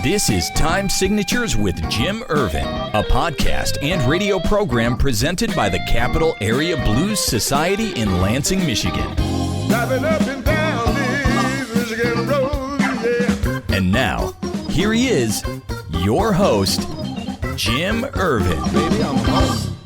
This is Time Signatures with Jim Ervin, a podcast and radio program presented by the Capital Area Blues Society in Lansing, Michigan. Driving up and down these Michigan roads, yeah. And now, here he is, your host, Jim Ervin. Baby, I'm home.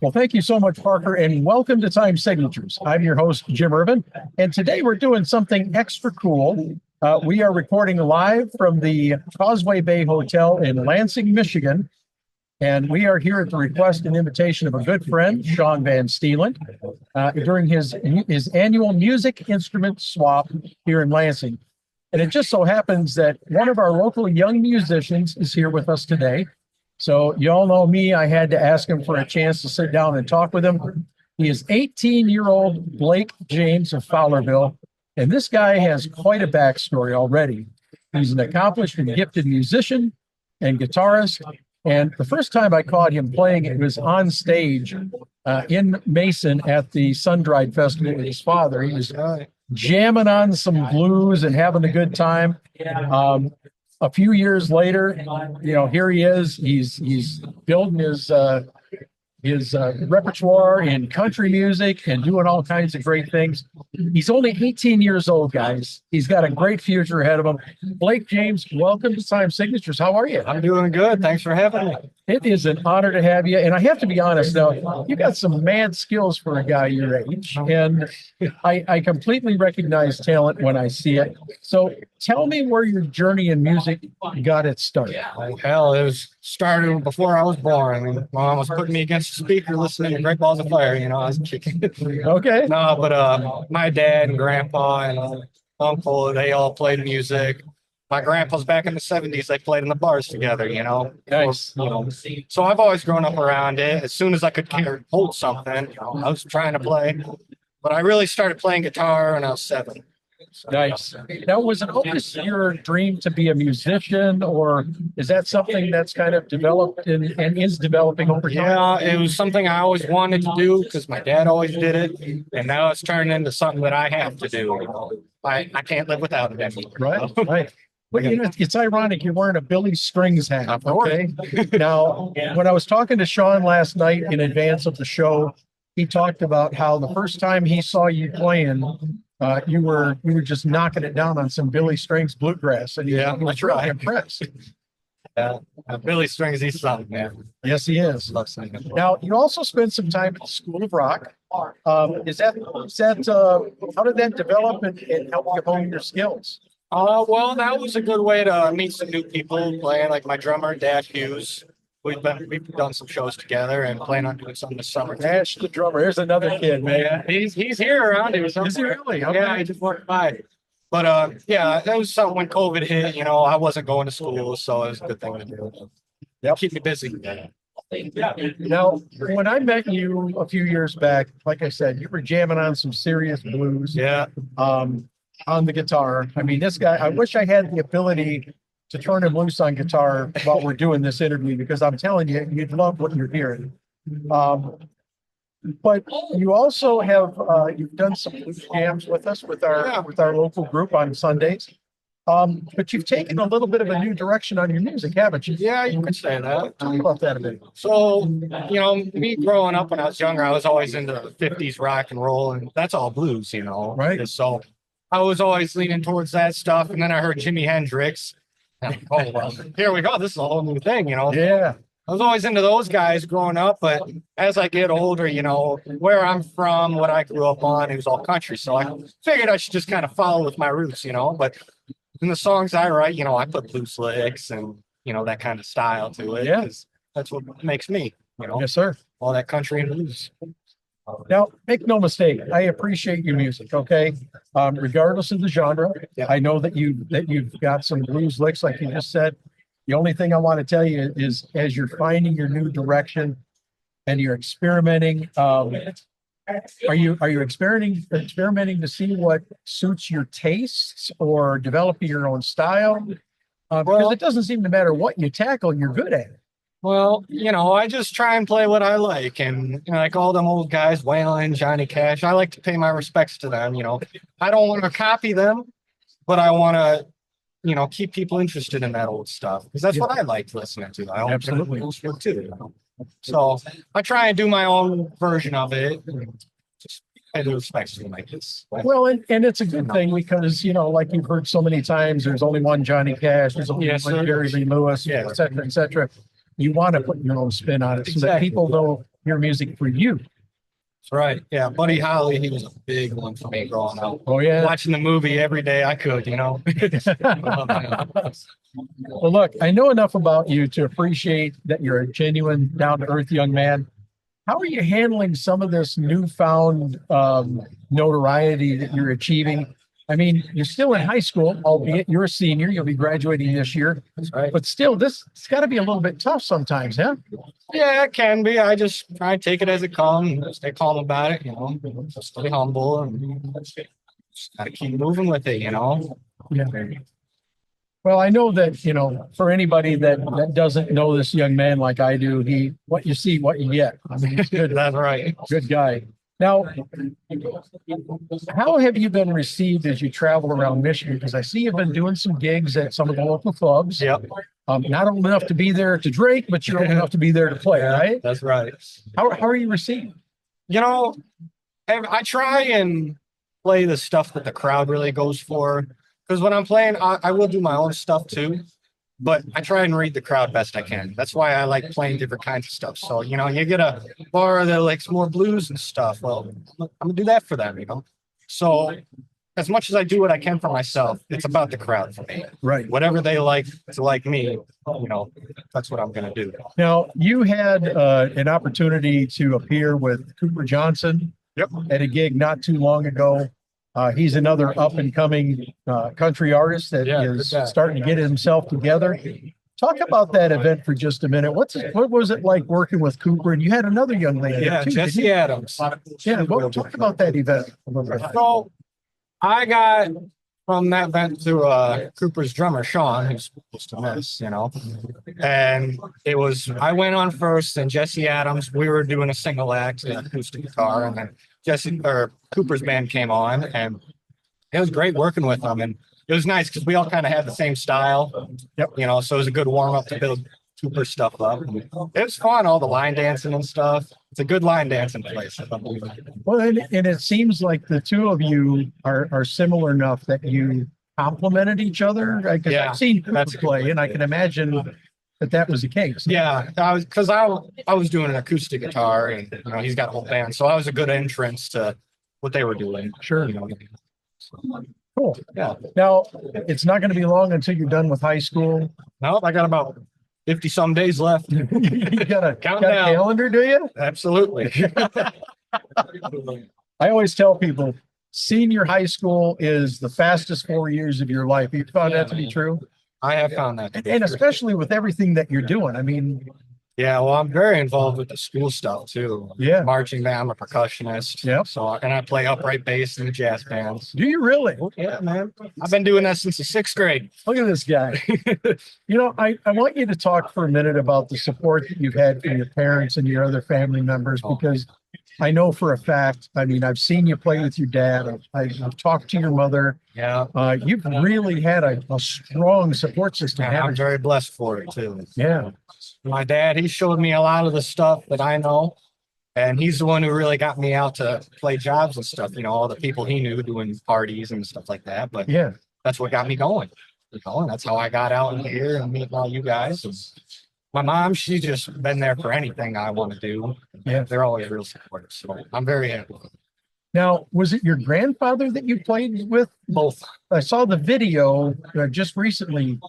Well, thank you so much, Parker, and welcome to Time Signatures. I'm your host, Jim Ervin, and today we're doing something extra cool. We are recording live from the Causeway Bay Hotel in Lansing, Michigan, and we are here at the request and invitation of a good friend, Sean Van Steeland, during his annual music instrument swap here in Lansing. And it just so happens that one of our local young musicians is here with us today. So you all know me, I had to ask him for a chance to sit down and talk with him. He is 18-year-old Blake James of Fowlerville, and this guy has quite a backstory already. He's an accomplished and gifted musician and guitarist, and the first time I caught him playing, it was on stage in Mason at the Sun-Dried Festival with his father. He was jamming on some blues and having a good time. A few years later, here he is. He's building his repertoire in country music and doing all kinds of great things. He's only 18 years old, guys. He's got a great future ahead of him. Blake James, welcome to Time Signatures. How are you? I'm doing good. Thanks for having me. It is an honor to have you. And I have to be honest now, you got some mad skills for a guy your age. And I completely recognize talent when I see it. So tell me where your journey in music got its start. Hell, it was started before I was born. I mean, Mom was putting me against the speaker listening to Great Balls of Fire. I was a chicken. Okay. No, but my dad and grandpa and uncle, they all played music. My grandpa's back in the 70s. They played in the bars together, Nice. So I've always grown up around it. As soon as I could hold something, I was trying to play. But I really started playing guitar when I was 7. Nice. Now, was it always your dream to be a musician, or is that something that's kind of developed and is developing over time? Yeah, it was something I always wanted to do because my dad always did it, and now it's turned into something that I have to do. I can't live without it anymore. Right. Well, it's ironic you're wearing a Billy Strings hat. Okay. Now, when I was talking to Sean last night in advance of the show, he talked about how the first time he saw you playing, you were just knocking it down on some Billy Strings bluegrass, and he was really impressed. Yeah, Billy Strings, he's something, man. Yes, he is. Now, you also spent some time at the School of Rock. How did that develop and help you hone your skills? Well, that was a good way to meet some new people playing, like my drummer, Dash Hughes. We've done some shows together and plan on doing something this summer. Dash the drummer. Here's another kid, man. Yeah, he's here around here. Is he really? Okay. Yeah, he just walked by. But that was something when COVID hit. I wasn't going to school, so it was a good thing to do. Yep. Keep me busy. Now, when I met you a few years back, like I said, you were jamming on some serious blues. Yeah. On the guitar. I mean, this guy, I wish I had the ability to turn him loose on guitar while we're doing this interview, because I'm telling you, you'd love what you're hearing. But you also have you've done some blues jams with us with our local group on Sundays. But you've taken a little bit of a new direction on your music, haven't you? Yeah, you could say that. Talk about that a bit. So, me growing up when I was younger, I was always into 50s rock and roll, and that's all blues, Right. So I was always leaning towards that stuff. And then I heard Jimi Hendrix. Oh, well, here we go. This is a whole new thing, Yeah. I was always into those guys growing up, but as I get older, where I'm from, what I grew up on, it was all country. So I figured I should just kind of follow with my roots, But in the songs I write, I put blues licks and, that kind of style to it. Yeah. 'Cause that's what makes me, Yes, sir. all that country and blues. Now, make no mistake, I appreciate your music, okay? Regardless of the genre, Yeah. I know that you've got some blues licks, like you just said. The only thing I want to tell you is, as you're finding your new direction and you're experimenting, are you experimenting to see what suits your tastes, or developing your own style? Because it doesn't seem to matter what you tackle, you're good at it. Well, I just try and play what I like. And like all them old guys, Waylon, Johnny Cash, I like to pay my respects to them. I don't want to copy them, but I want to keep people interested in that old stuff because that's what I liked listening to. I Absolutely. too. So I try and do my own version of it. Just pay the respects to them, I guess. Well, and it's a good thing because, like you've heard so many times, there's only one Johnny Cash, there's only Yes, one sir. Jerry Lee Lewis, Yeah. et cetera, et cetera. You want to put your own spin on it so that Exactly. people know your music for you. That's right. Yeah, Buddy Holly, he was a big one for me growing up. Oh, yeah. Watching the movie every day I could. Well, look, I know enough about you to appreciate that you're a genuine, down-to-earth young man. How are you handling some of this newfound notoriety that you're achieving? I mean, you're still in high school, albeit you're a senior. You'll be graduating this year. That's right. But still, it's got to be a little bit tough sometimes, huh? Yeah, it can be. I just try and take it as it comes, stay calm about it, stay humble and just gotta keep moving with it. Yeah. Well, I know that, for anybody that doesn't know this young man like I do, what you see, what you get. I mean, he's good. That's right. Good guy. Now, how have you been received as you travel around Michigan? Because I see you've been doing some gigs at some of the local clubs. Yep. Not old enough to be there to drink, but you're old enough to be there to play, right? That's right. How are you received? I try and play the stuff that the crowd really goes for. Because when I'm playing, I will do my own stuff too. But I try and read the crowd best I can. That's why I like playing different kinds of stuff. So, you get a bar that likes more blues and stuff. Well, I'm going to do that for them, So as much as I do what I can for myself, it's about the crowd for me. Right. Whatever they like to like me, that's what I'm going to do. Now, you had an opportunity to appear with Cooper Johnson at a gig not too long ago. He's another up and coming country artist that is starting to get himself together. Talk about that event for just a minute. What was it like working with Cooper? And you had another young lady. Yeah, too, Jessie Adams. Yeah, talk about that event a little bit. So I got from that event to Cooper's drummer, Sean, who's supposed to miss, and it was, I went on first and Jessie Adams, we were doing a single act, acoustic guitar, and then Cooper's band came on, and it was great working with them. And it was nice because we all kind of had the same style, so it was a good warm up to build Cooper stuff up. It was fun, all the line dancing and stuff. It's a good line dancing place. Well, and it seems like the two of you are similar enough that you complemented each other. Because I've seen Cooper play, and I can imagine that was the case. Yeah, I was doing an acoustic guitar, and he's got a whole band, so I was a good entrance to what they were doing. Sure. Cool. Yeah. Now, it's not going to be long until you're done with high school. No, I got about 50 some days left. You got a Count down. calendar, do you? Absolutely. I always tell people senior high school is the fastest 4 years of your life. You found that to be true? I have found that to be And true. especially with everything that you're doing. I mean, Yeah, well, I'm very involved with the school stuff too. Yeah. Marching band, I'm a percussionist. Yep. So, and I play upright bass in the jazz bands. do you really? Yeah, man. I've been doing that since the 6th grade. Look at this guy. I want you to talk for a minute about the support that you've had from your parents and your other family members, because I know for a fact, I mean, I've seen you play with your dad. I've talked to your mother. Yeah. You've really had a strong support system. And I'm haven't you? very blessed for it too. Yeah. My dad, he showed me a lot of the stuff that I know. And he's the one who really got me out to play jobs and stuff, all the people he knew doing parties and stuff like that. But Yeah. that's what got me going. And that's how I got out in here and meeting all you guys. And my mom, she's just been there for anything I want to do. Yeah. They're always real supportive. So I'm very happy. Now, was it your grandfather that you played with? Both. I saw the video just recently.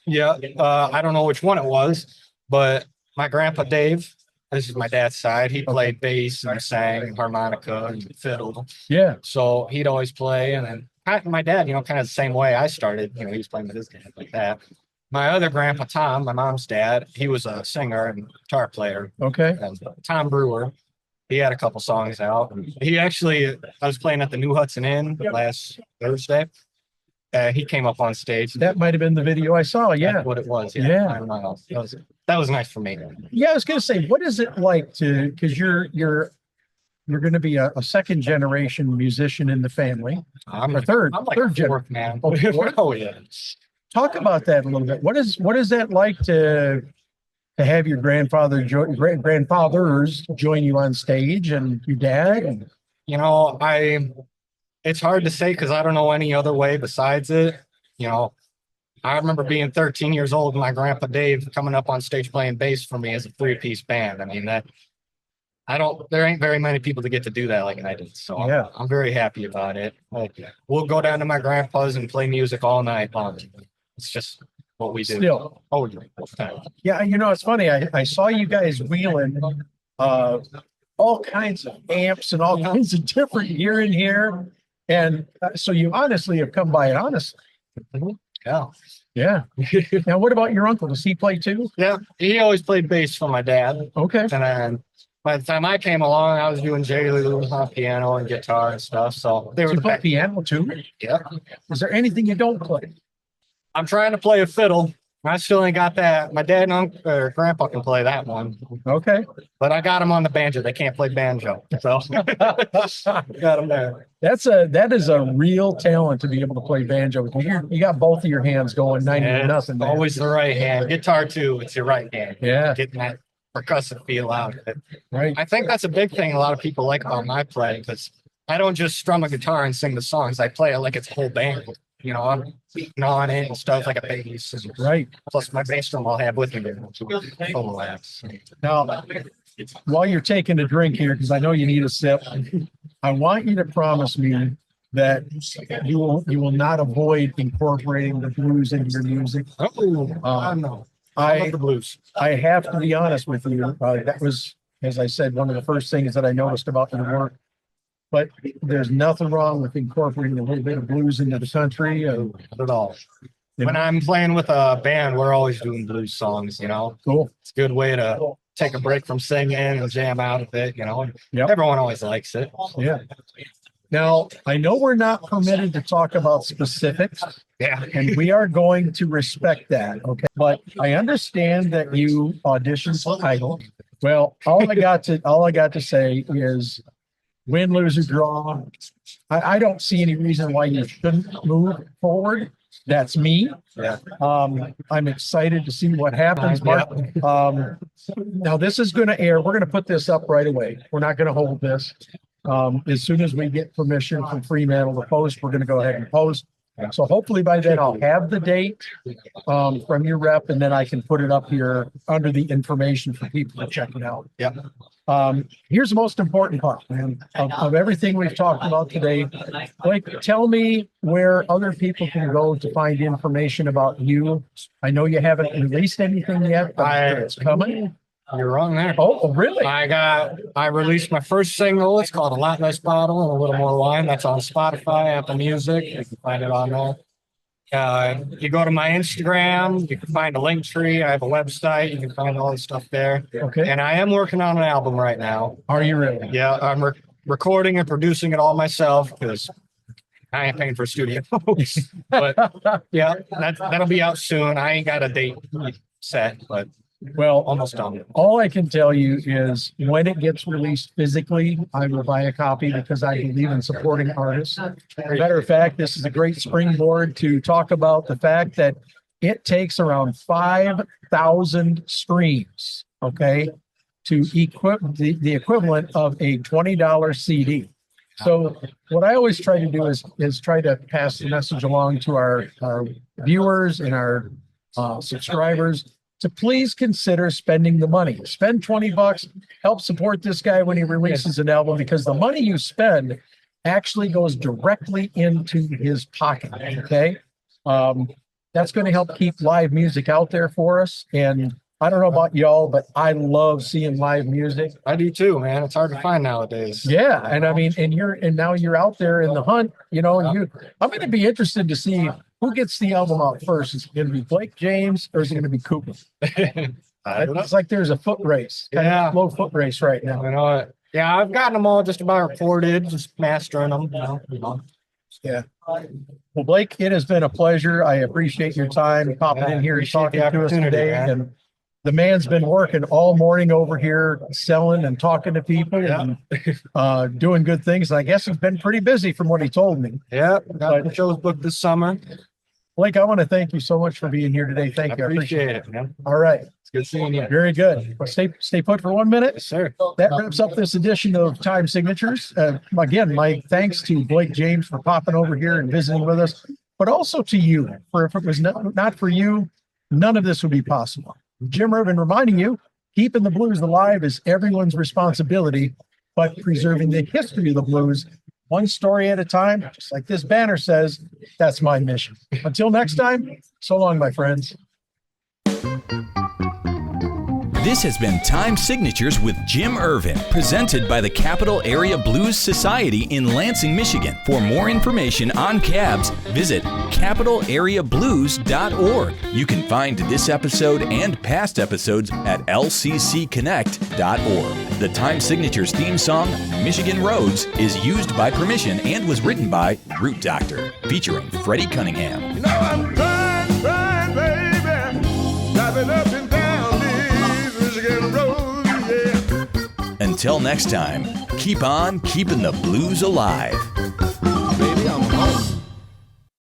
Yeah. I don't know which one it was, but my grandpa Dave, this is my dad's side. He played bass and sang harmonica and fiddle. Yeah. So he'd always play. And then my dad, kind of the same way I started, he was playing with his dad like that. My other grandpa, Tom, my mom's dad, he was a singer and guitar player. Okay. Tom Brewer. He had a couple songs out. I was playing at the New Hudson Inn last Thursday. He came up on stage. That might have been the video I saw. Yeah. That's what it was. Yeah. I don't know. That was nice for me. Yeah. I was going to say, what is it like because you're going to be a second generation musician in the family. I'm Or third like gen- fourth, man. Oh, fourth? Oh, yeah. talk about that a little bit. What is that like to have your grandfathers join you on stage and your dad? And, You know, it's hard to say because I don't know any other way besides it. You know, I remember being 13 years old and my grandpa Dave coming up on stage playing bass for me as a three-piece band. I mean, there ain't very many people to get to do that like I did. So Yeah. I'm very happy about it. Like, we'll go down to my grandpa's and play music all night long. It's just what we do. Still. Oh, yeah, it's funny. I saw you guys wheeling all kinds of amps and all kinds of different gear in here. And so you honestly have come by it honestly. yeah. Yeah. Now, what about your uncle? Does he play too? Yeah. He always played bass for my dad. Okay. And then by the time I came along, I was doing J-Lou on piano and guitar and stuff. So they were You play piano too? Yeah. Is there anything you don't play? I'm trying to play a fiddle. I still ain't got that. My dad and uncle or grandpa can play that one. Okay. But I got them on the banjo. They can't play banjo. So got them there. That is a real talent to be able to play banjo. You got both of your hands going 90 to nothing. Always the right hand. Guitar too, it's your right hand. Yeah. Getting that percussive feel out of it. Right. I think that's a big thing a lot of people like about my play because I don't just strum a guitar and sing the songs. I play it like it's a whole band. You know, I'm beating on it and stuff like a bass. Right. Plus my bass drum I'll have with me. Overlaps. Now, while you're taking a drink here, because I know you need a sip, I want you to promise me that you will not avoid incorporating the blues into your music. I know. I love the blues. I have to be honest with you. That was, as I said, one of the first things that I noticed about your work. But there's nothing wrong with incorporating a little bit of blues into the country. Not at all. When I'm playing with a band, we're always doing blues songs, you know. Cool. It's a good way to take a break from singing and jam out of it, you know. Yep. Everyone always likes it. Yeah. Now, I know we're not permitted to talk about specifics. Yeah. And we are going to respect that. Okay. But I understand that you auditioned for Idol. Well, all I got to say is win, lose, or draw. I don't see any reason why you shouldn't move forward. That's me. Yeah. I'm excited to see what happens, Mark. Now this is going to air. We're going to put this up right away. We're not going to hold this. As soon as we get permission from Fremantle to post, we're going to go ahead and post. So hopefully by then I'll have the date from your rep, and then I can put it up here under the information for people to check it out. Yeah. Here's the most important part, man, of everything we've talked about today. Blake, tell me where other people can go to find information about you. I know you haven't released anything yet, but it's coming. You're wrong there. Oh, really? I released my first single. It's called A Lot Less Bottle and a Little More Wine. That's on Spotify, Apple Music. You can find it on there. You go to my Instagram, you can find a link tree. I have a website. You can find all the stuff there. Okay. And I am working on an album right now. Are you really? Yeah, I'm recording and producing it all myself because I ain't paying for studio. But yeah, that'll be out soon. I ain't got a date set, but Well, almost done. all I can tell you is when it gets released physically, I will buy a copy because I believe in supporting artists. Matter of fact, this is a great springboard to talk about the fact that it takes around 5,000 streams, okay, to equip the equivalent of a $20 CD. So what I always try to do is try to pass the message along to our viewers and our subscribers to please consider spending the money. Spend $20, help support this guy when he releases an album, because the money you spend actually goes directly into his pocket, okay? That's going to help keep live music out there for us. And I don't know about y'all, but I love seeing live music. I do too, man. It's hard to find nowadays. Yeah, and I mean, and now you're out there in the hunt, you know, and I'm going to be interested to see who gets the album out first. Is it going to be Blake James or is it going to be Cooper? I don't know. It's like there's a foot race, kind of slow foot race right now. You know, yeah, I've gotten them all just about recorded, just mastering them. You know. Yeah. Well, Blake, it has been a pleasure. I appreciate your time popping in here and talking to us today. Man. And the man's been working all morning over here, selling and talking to people and doing good things. And I guess he's been pretty busy from what he told me. Yeah, got the shows booked this summer. Blake, I want to thank you so much for being here today. Thank you. I appreciate it, man. All right. It's good seeing you. Very good. Well, stay put for 1 minute. Yes, sir. That wraps up this edition of Time Signatures. Again, my thanks to Blake James for popping over here and visiting with us, but also to you. For if it was not for you, none of this would be possible. Jim Ervin reminding you, keeping the blues alive is everyone's responsibility, but preserving the history of the blues, one story at a time, just like this banner says, that's my mission. Until next time, so long, my friends. This has been Time Signatures with Jim Ervin, presented by the Capital Area Blues Society in Lansing, Michigan. For more information on cabs, visit capitalareablues.org. You can find this episode and past episodes at lccconnect.org. The Time Signatures theme song, Michigan Roads, is used by permission and was written by Root Doctor, featuring Freddie Cunningham. You know I'm trying, baby, driving up and down these Michigan roads, yeah. Until next time, keep on keeping the blues alive. Baby, I'm home.